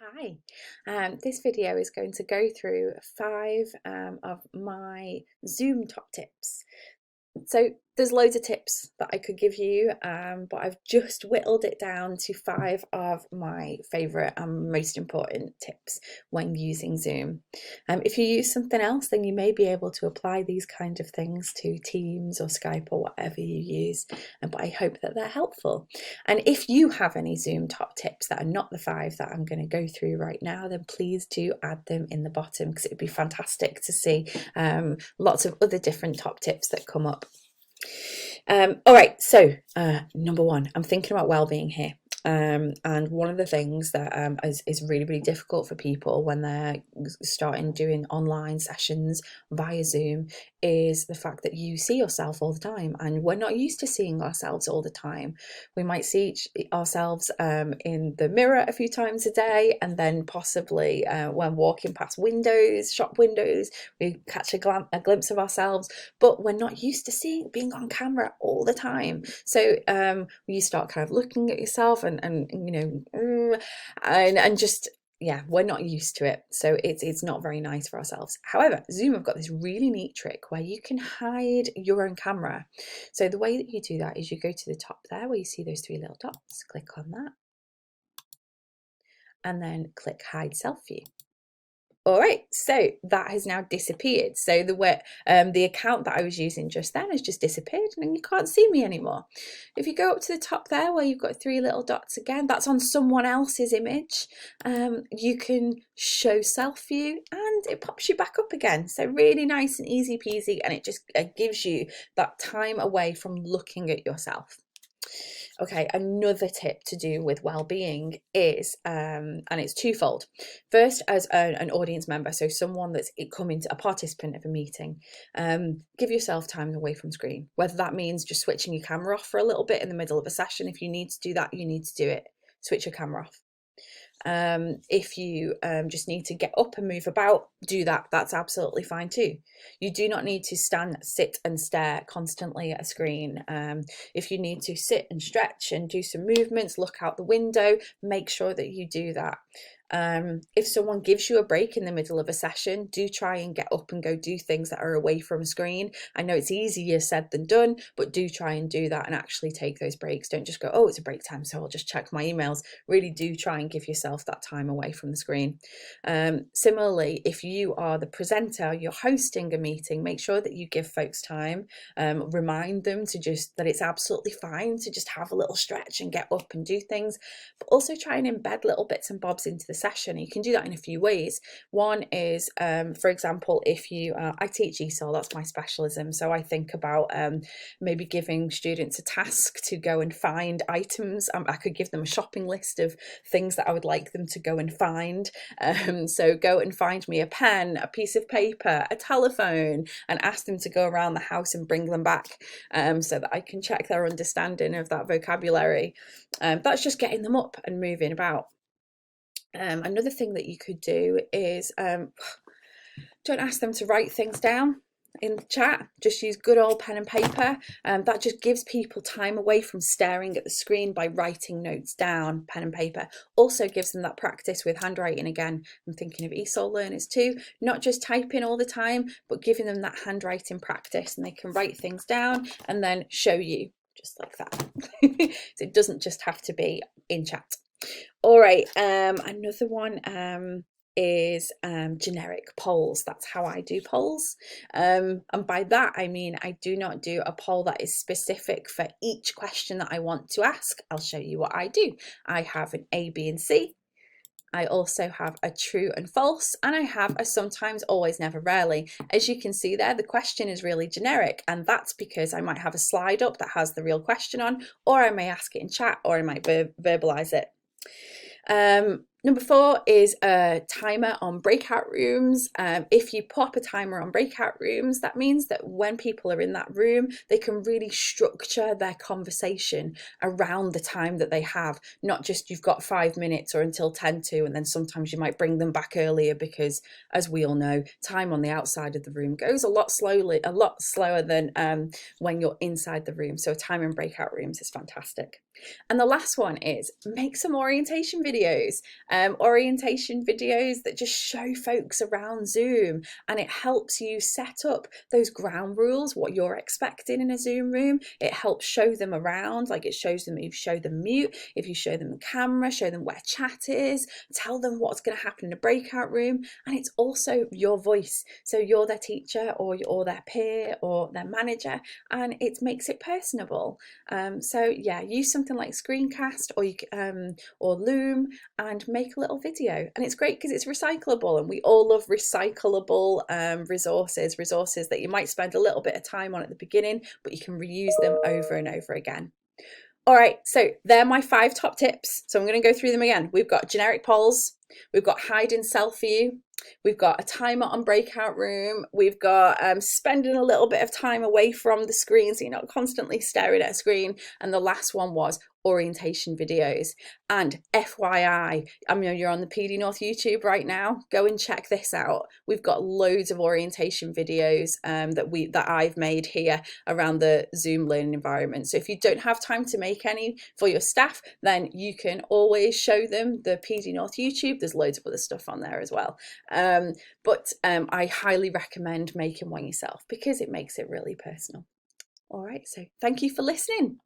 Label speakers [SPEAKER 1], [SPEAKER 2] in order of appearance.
[SPEAKER 1] Hi, this video is going to go through five of my Zoom top tips. So there's loads of tips that I could give you, but I've just whittled it down to five of my favourite and most important tips when using Zoom. If you use something else, then you may be able to apply these kind of things to Teams or Skype or whatever you use, but I hope that they're helpful. And if you have any Zoom top tips that are not the five that I'm going to go through right now, then please do add them in the bottom, because it would be fantastic to see lots of other different top tips that come up. All right, so number one, I'm thinking about well-being here. And one of the things that is really, really difficult for people when they're starting doing online sessions via Zoom is the fact that you see yourself all the time, and we're not used to seeing ourselves all the time. We might see ourselves in the mirror a few times a day, and then possibly when walking past windows, shop windows, we catch a glimpse of ourselves, but we're not used to being on camera all the time. So you start kind of looking at yourself and you know, and just, yeah, we're not used to it, so it's not very nice for ourselves. However, Zoom have got this really neat trick where you can hide your own camera. So the way that you do that is you go to the top there where you see those three little dots, click on that, and then click hide self-view. All right, so that has now disappeared. So the account that I was using just then has just disappeared, and you can't see me anymore. If you go up to the top there where you've got three little dots again, that's on someone else's image. You can show self view and it pops you back up again. So really nice and easy peasy, and it just gives you that time away from looking at yourself. Okay, another tip to do with well-being is, and it's twofold. First, as an audience member, so someone that's coming to a participant of a meeting, give yourself time away from screen. Whether that means just switching your camera off for a little bit in the middle of a session. If you need to do that, you need to do it. Switch your camera off. If you just need to get up and move about, do that. That's absolutely fine too. You do not need to stand, sit and stare constantly at a screen. If you need to sit and stretch and do some movements, look out the window, make sure that you do that. If someone gives you a break in the middle of a session, do try and get up and go do things that are away from a screen. I know it's easier said than done, but do try and do that and actually take those breaks. Don't just go, oh, it's a break time, so I'll just check my emails. Really do try and give yourself that time away from the screen. Similarly, if you are the presenter, you're hosting a meeting, make sure that you give folks time. Remind them that it's absolutely fine to just have a little stretch and get up and do things, but also try and embed little bits and bobs into the session. You can do that in a few ways. One is, for example, if you, I teach ESOL, that's my specialism. So I think about maybe giving students a task to go and find items. I could give them a shopping list of things that I would like them to go and find. So go and find me a pen, a piece of paper, a telephone, and ask them to go around the house and bring them back, so that I can check their understanding of that vocabulary. That's just getting them up and moving about. Another thing that you could do is don't ask them to write things down in the chat. Just use good old pen and paper. That just gives people time away from staring at the screen by writing notes down, pen and paper. Also gives them that practice with handwriting again. I'm thinking of ESOL learners too, not just typing all the time, but giving them that handwriting practice, and they can write things down and then show you just like that. So it doesn't just have to be in chat. All right, another one is generic polls. That's how I do polls. And by that, I mean, I do not do a poll that is specific for each question that I want to ask. I'll show you what I do. I have an A, B, and C. I also have a true and false, and I have a sometimes, always, never, rarely. As you can see there, the question is really generic, and that's because I might have a slide up that has the real question on, or I may ask it in chat, or I might verbalize it. Number 4 is a timer on breakout rooms. If you pop a timer on breakout rooms, that means that when people are in that room, they can really structure their conversation around the time that they have. Not just you've got 5 minutes or until 10 to, and then sometimes you might bring them back earlier because, as we all know, time on the outside of the room goes a lot slower than when you're inside the room. So a timer in breakout rooms is fantastic. And the last one is make some orientation videos. orientation videos that just show folks around Zoom, and it helps you set up those ground rules, what you're expecting in a Zoom room. It helps show them around, like it shows them if you show them mute, if you show them the camera, show them where chat is, tell them what's going to happen in a breakout room. And it's also your voice, so you're their teacher or their peer or their manager, and it makes it personable. So yeah, use something like Screencast or Loom and make a little video. And it's great because it's recyclable, and we all love recyclable resources that you might spend a little bit of time on at the beginning, but you can reuse them over and over again. All right, so they're my 5 top tips. So I'm going to go through them again. We've got generic polls, we've got hide in self-view, we've got a timer on breakout room, we've got spending a little bit of time away from the screen so you're not constantly staring at a screen, and the last one was orientation videos. And FYI, I mean, you're on the PD North YouTube right now, go and check this out. We've got loads of orientation videos that I've made here around the Zoom learning environment. So if you don't have time to make any for your staff, then you can always show them the PD North YouTube. There's loads of other stuff on there as well. But I highly recommend making one yourself because it makes it really personal. All right, so thank you for listening.